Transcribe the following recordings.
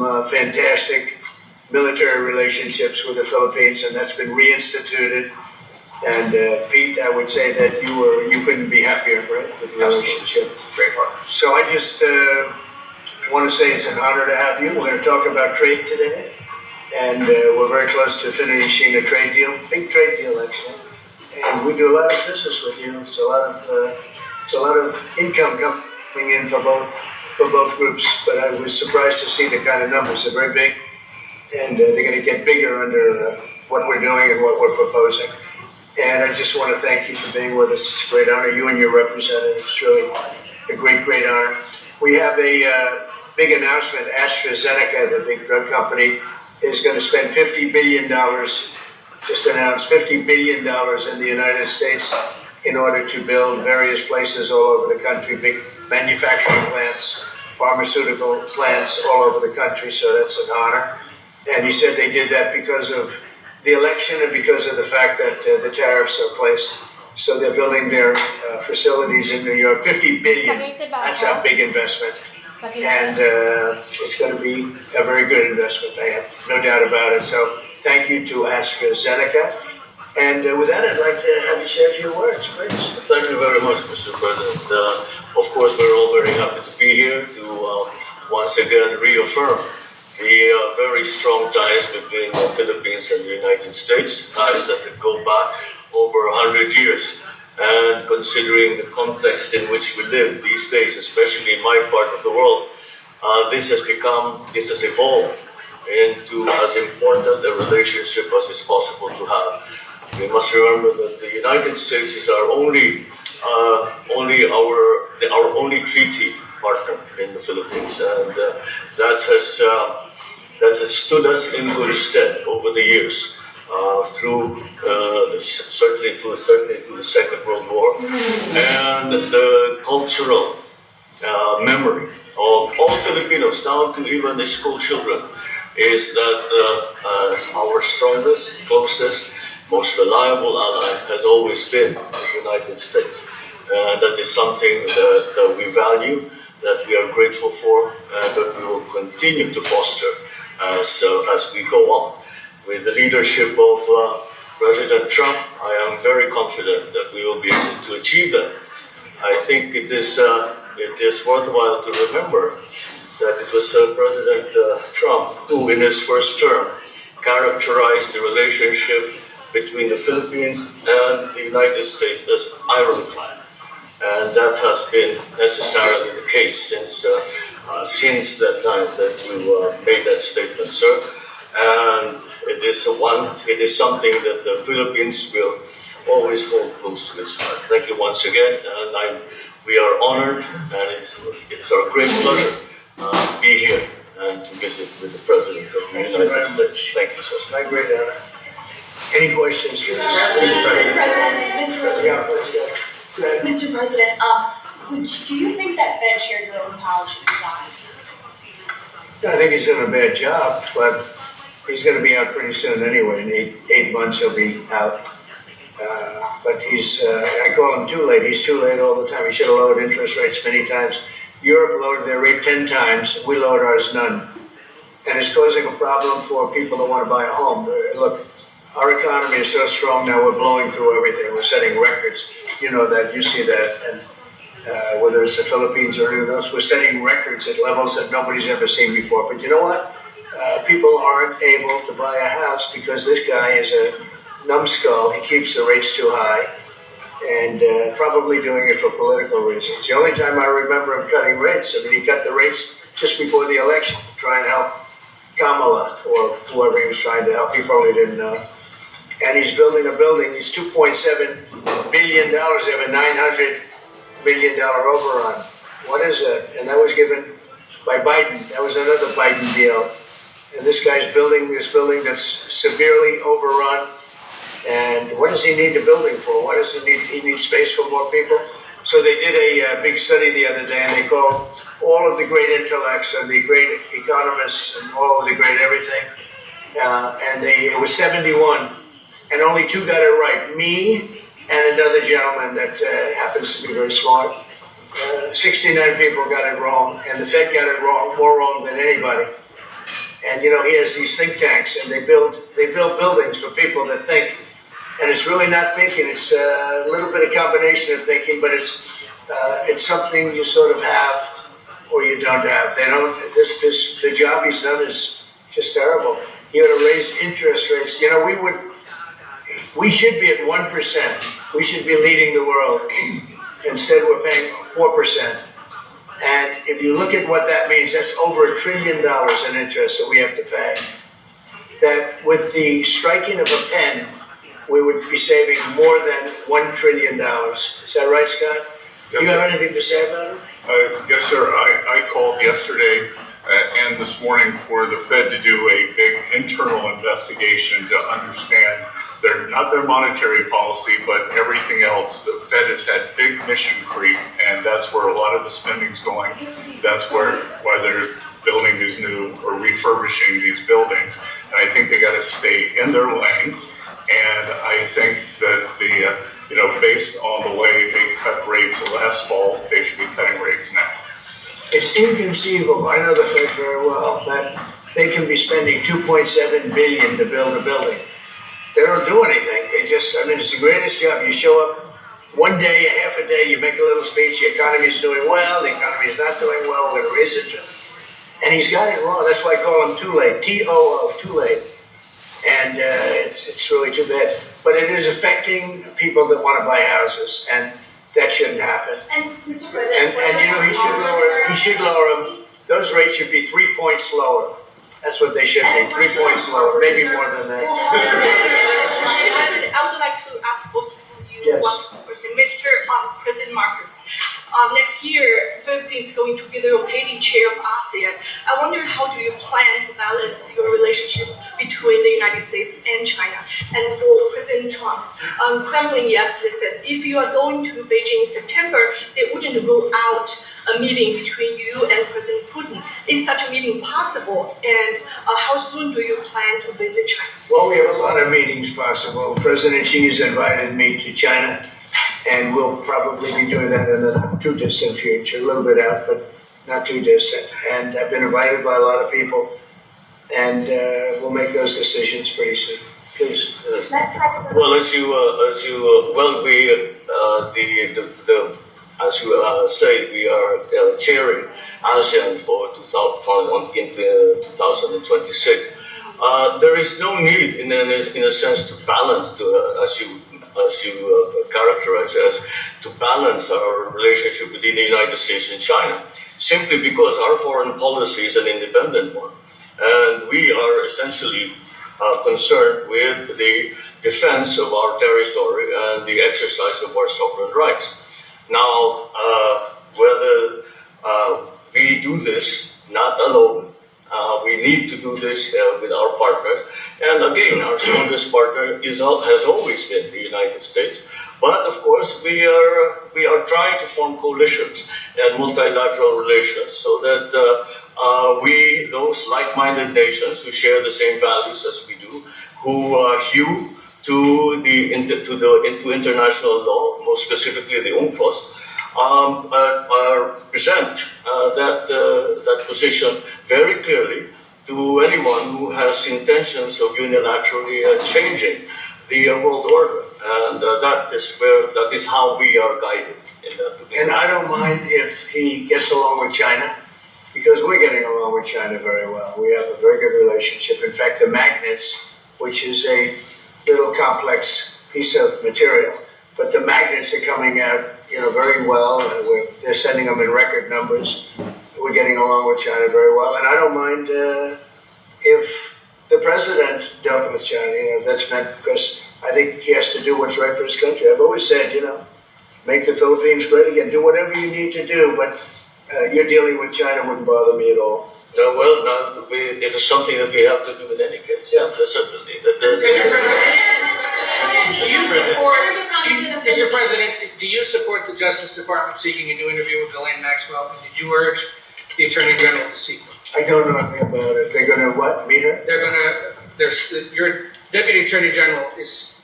some fantastic military relationships with the Philippines, and that's been reinstituted. And Pete, I would say that you couldn't be happier, right, with the relationship. Great partner. So I just want to say it's an honor to have you. We're going to talk about trade today, and we're very close to finishing a trade deal, big trade deal actually. And we do a lot of business with you. It's a lot of income coming in for both groups. But I was surprised to see the kind of numbers. They're very big, and they're going to get bigger under what we're doing and what we're proposing. And I just want to thank you for being with us. It's a great honor. You and your representative. It's really a great honor. We have a big announcement. AstraZeneca, the big drug company, is going to spend $50 billion, just announced $50 billion in the United States in order to build various places all over the country, big manufacturing plants, pharmaceutical plants all over the country. So that's an honor. And he said they did that because of the election and because of the fact that the tariffs are placed. So they're building their facilities in New York. $50 billion, that's a big investment. And it's going to be a very good investment. I have no doubt about it. So thank you to AstraZeneca. And with that, I'd like to have you share a few words, please. Thank you very much, Mr. President. Of course, we're all very happy to be here to once again reaffirm the very strong ties between the Philippines and the United States, ties that go back over 100 years. And considering the context in which we live these days, especially in my part of the world, this has evolved into as important a relationship as is possible to have. We must remember that the United States is our only treaty partner in the Philippines, and that has stood us in good stead over the years, certainly through the Second World War, and the cultural memory of all Filipinos, down to even the school children, is that our strongest, closest, most reliable ally has always been the United States. That is something that we value, that we are grateful for, and that we will continue to foster as we go on. With the leadership of President Trump, I am very confident that we will be able to achieve that. I think it is worthwhile to remember that it was President Trump who, in his first term, characterized the relationship between the Philippines and the United States as ironclad. And that has been necessarily the case since that time that you made that statement, sir. And it is something that the Philippines will always hold close to its heart. Thank you once again, and we are honored, and it's our great pleasure to be here and to visit with the President of the United States. Thank you, sir. My great honor. Any questions? Mr. President, do you think that Fed Chair Jerome Powell should resign? I think he's doing a bad job, but he's going to be out pretty soon anyway. In eight months, he'll be out. But I call him too late. He's too late all the time. He should have lowered interest rates many times. Europe lowered their rate 10 times. We lowered ours none. And it's causing a problem for people that want to buy a home. Look, our economy is so strong now, we're blowing through everything. We're setting records. You know that, you see that. And whether it's the Philippines or anything else, we're setting records at levels that nobody's ever seen before. But you know what? People aren't able to buy a house because this guy is a numbskull. He keeps the rates too high, and probably doing it for political reasons. The only time I remember him cutting rates, he cut the rates just before the election to try and help Kamala or whoever he was trying to help. He probably didn't know. And he's building a building. He's $2.7 billion. They have a $900 million overrun. What is that? And that was given by Biden. That was another Biden deal. And this guy's building this building that's severely overrun. And what does he need the building for? What does he need? He needs space for more people. So they did a big study the other day, and they called all of the great intellects and the great economists and all of the great everything. And it was 71, and only 2 got it right. Me and another gentleman that happens to be very smart. 69 people got it wrong, and the Fed got it wrong, more wrong than anybody. And he has these think tanks, and they build buildings for people that think. And it's really not thinking; it's a little bit of combination of thinking, but it's something you sort of have or you don't have. They don't. The job he's done is just terrible. He ought to raise interest rates. We should be at 1%. We should be leading the world. Instead, we're paying 4%. And if you look at what that means, that's over $1 trillion in interest that we have to pay. That with the striking of a pen, we would be saving more than $1 trillion. Is that right, Scott? Yes, Do you have anything to say about it? Yes, sir. I called yesterday and this morning for the Fed to do a big internal investigation to understand not their monetary policy, but everything else. The Fed has had big mission creep, and that's where a lot of the spending's going. That's why they're building these new or refurbishing these buildings. And I think they got to stay in their lane. And I think that based on the way they cut rates last fall, they should be cutting rates now. It's inconceivable. I know the Fed very well that they can be spending $2.7 billion to build a building. They don't do anything. It's the greatest job. You show up one day, a half a day, you make a little speech, the economy's doing well, the economy's not doing well, we're going to raise it. And he's got it wrong. That's why I call him too late. T-O-O, too late. And it's really too bad. But it is affecting people that want to buy houses, and that shouldn't happen. And Mr. President, He should lower them. Those rates should be 3 points lower. That's what they should be, 3 points lower, maybe more than that. I would like to ask both of you Yes. one question. Mr. President Marcos, next year, Philippines is going to be the rotating chair of ASEAN. I wonder how do you plan to balance your relationship between the United States and China? And for President Trump, Kremlin yesterday said if you are going to Beijing in September, they wouldn't rule out a meeting between you and President Putin. Is such a meeting possible? And how soon do you plan to visit China? Well, we have a lot of meetings possible. President Xi has invited me to China, and we'll probably be doing that in the not too distant future, a little bit out, but not too distant. And I've been invited by a lot of people, and we'll make those decisions pretty soon. Please. Well, as you say, we are chairing ASEAN for 2026. There is no need, in a sense, to balance, as you characterize as, to balance our relationship within the United States and China, simply because our foreign policy is an independent one, and we are essentially concerned with the defense of our territory and the exercise of our sovereign rights. Now, whether we do this not alone, we need to do this with our partners. And again, our strongest partner has always been the United States. But of course, we are trying to form coalitions and multilateral relations so that those like-minded nations who share the same values as we do, who hew into international law, more specifically the UNCLOS, present that position very clearly to anyone who has intentions of unilaterally changing the world order, and that is how we are guided in that. And I don't mind if he gets along with China, because we're getting along with China very well. We have a very good relationship. In fact, the magnets, which is a little complex piece of material, but the magnets are coming out, very well. They're sending them in record numbers. We're getting along with China very well, and I don't mind if the president dealt with China. If that's meant, because I think he has to do what's right for his country. I've always said, make the Philippines great again. Do whatever you need to do, but you're dealing with China wouldn't bother me at all. It is something that we have to do in any case. Yeah, certainly. Mr. President, do you support the Justice Department seeking a new interview with Ghislaine Maxwell? And did you urge the Attorney General to seek one? I don't know anything about it. They're going to what? Meet her? Your Deputy Attorney General is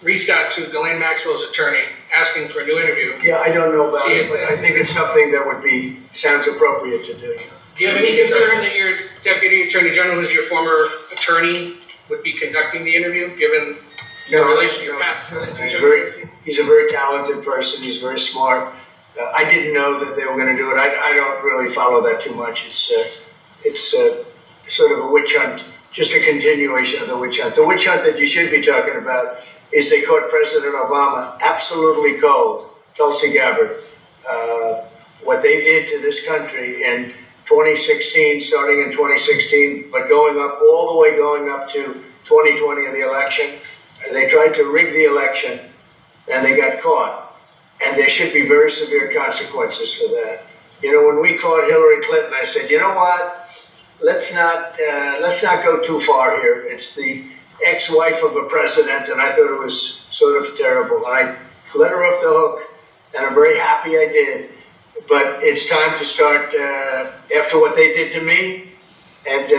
reached out to Ghislaine Maxwell's attorney asking for a new interview. Yeah, I don't know about it, but I think it's something that sounds appropriate to do. Do Do you have any concern that your Deputy Attorney General, who's your former attorney, would be conducting the interview, given your relationship, your past relationship? He's a very talented person. He's very smart. I didn't know that they were going to do it. I don't really follow that too much. It's sort of a witch hunt, just a continuation of the witch hunt. The witch hunt that you should be talking about is they caught President Obama absolutely cold, Tulsi Gabbard. What they did to this country in 2016, starting in 2016, but going up to 2020 in the election. They tried to rig the election, and they got caught. And there should be very severe consequences for that. You know, when we caught Hillary Clinton, I said, you know what? Let's not go too far here. It's the ex-wife of a president, and I thought it was sort of terrible. I let her off the hook, and I'm very happy I did. But it's time to start, after what they did to me, and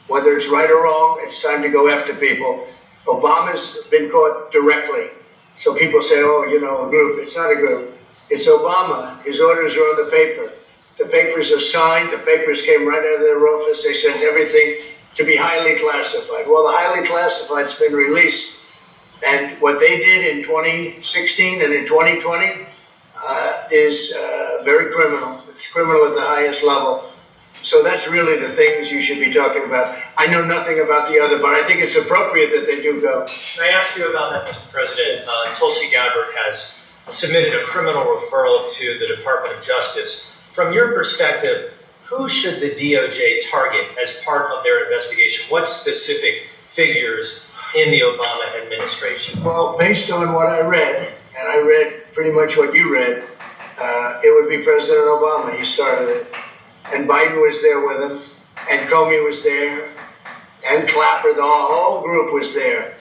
whether it's right or wrong, it's time to go after people. Obama's been caught directly. So people say, oh, you know, a group. It's not a group. It's Obama. His orders are on the paper. The papers are signed. The papers came right out of their office. They sent everything to be highly classified. Well, the highly classified's been released. And what they did in 2016 and in 2020 is very criminal. It's criminal at the highest level. So that's really the things you should be talking about. I know nothing about the other, but I think it's appropriate that they do go. Can I ask you about that, Mr. President? Tulsi Gabbard has submitted a criminal referral to the Department of Justice. From your perspective, who should the DOJ target as part of their investigation? What specific figures in the Obama administration? Well, based on what I read, and I read pretty much what you read, it would be President Obama. He started it. And Biden was there with him, and Comey was there, and Clapper, the whole group was there.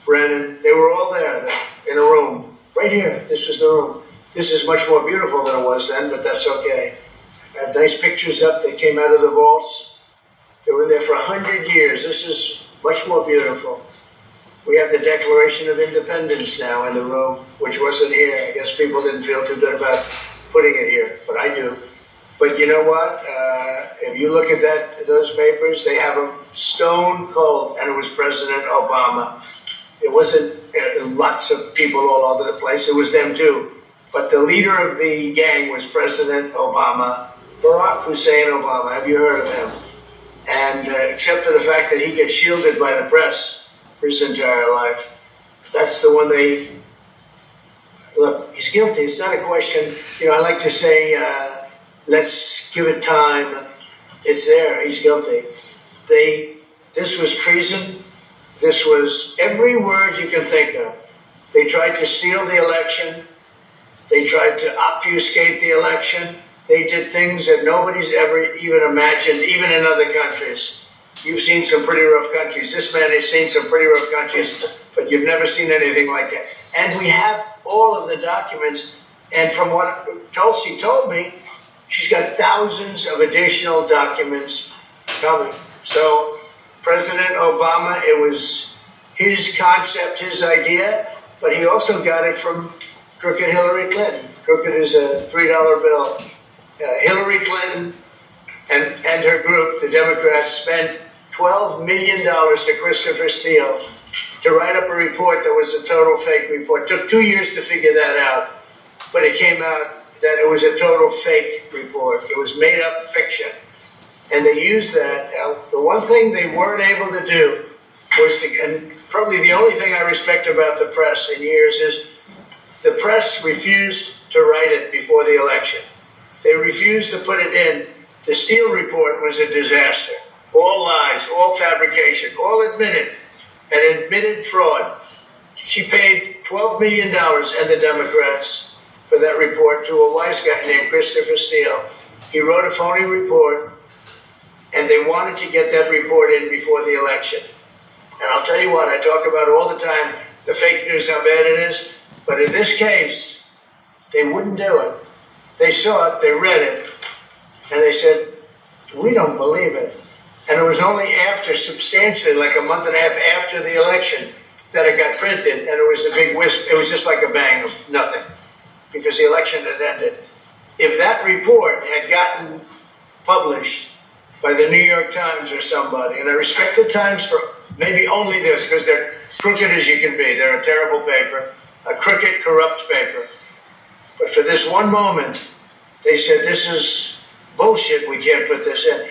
Brennan, they were all there in a room. Right here, this was the room. This is much more beautiful than it was then, but that's okay. I have nice pictures up. They came out of the vaults. They were there for 100 years. This is much more beautiful. We have the Declaration of Independence now in the room, which wasn't here. I guess people didn't feel too good about putting it here, but I do. But you know what? If you look at those papers, they have them stone cold, and it was President Obama. It wasn't lots of people all over the place. It was them too. But the leader of the gang was President Obama, Barack Hussein Obama. Have you heard of him? And except for the fact that he gets shielded by the press for his entire life, that's the one they look. He's guilty. It's not a question. You know, I like to say, let's give it time. It's there. He's guilty. This was treason. This was every word you can think of. They tried to steal the election. They tried to obfuscate the election. They did things that nobody's ever even imagined, even in other countries. You've seen some pretty rough countries. This man has seen some pretty rough countries, but you've never seen anything like that. And we have all of the documents. And from what Tulsi told me, she's got thousands of additional documents coming. So President Obama, it was his concept, his idea, but he also got it from crooked Hillary Clinton. Crooked is a $3 bill. Hillary Clinton and her group, the Democrats, spent $12 million to Christopher Steele to write up a report that was a total fake report. It took 2 years to figure that out, but it came out that it was a total fake report. It was made up fiction. And they used that. Now, the one thing they weren't able to do was to, and probably the only thing I respect about the press in years is the press refused to write it before the election. They refused to put it in. The Steele report was a disaster. All lies, all fabrication, all admitted, and admitted fraud. She paid $12 million and the Democrats for that report to a wise guy named Christopher Steele. He wrote a phony report, and they wanted to get that report in before the election. And I'll tell you what, I talk about all the time, the fake news, how bad it is. But in this case, they wouldn't do it. They saw it, they read it, and they said, we don't believe it. And it was only after, substantially, like a month and a half after the election, that it got printed, and it was a big wisp. It was just like a bang of nothing, because the election had ended. If that report had gotten published by the New York Times or somebody, and I respect the Times for maybe only this, because they're crooked as you can be. They're a terrible paper, a crooked, corrupt paper. But for this one moment, they said, this is bullshit, we can't put this in.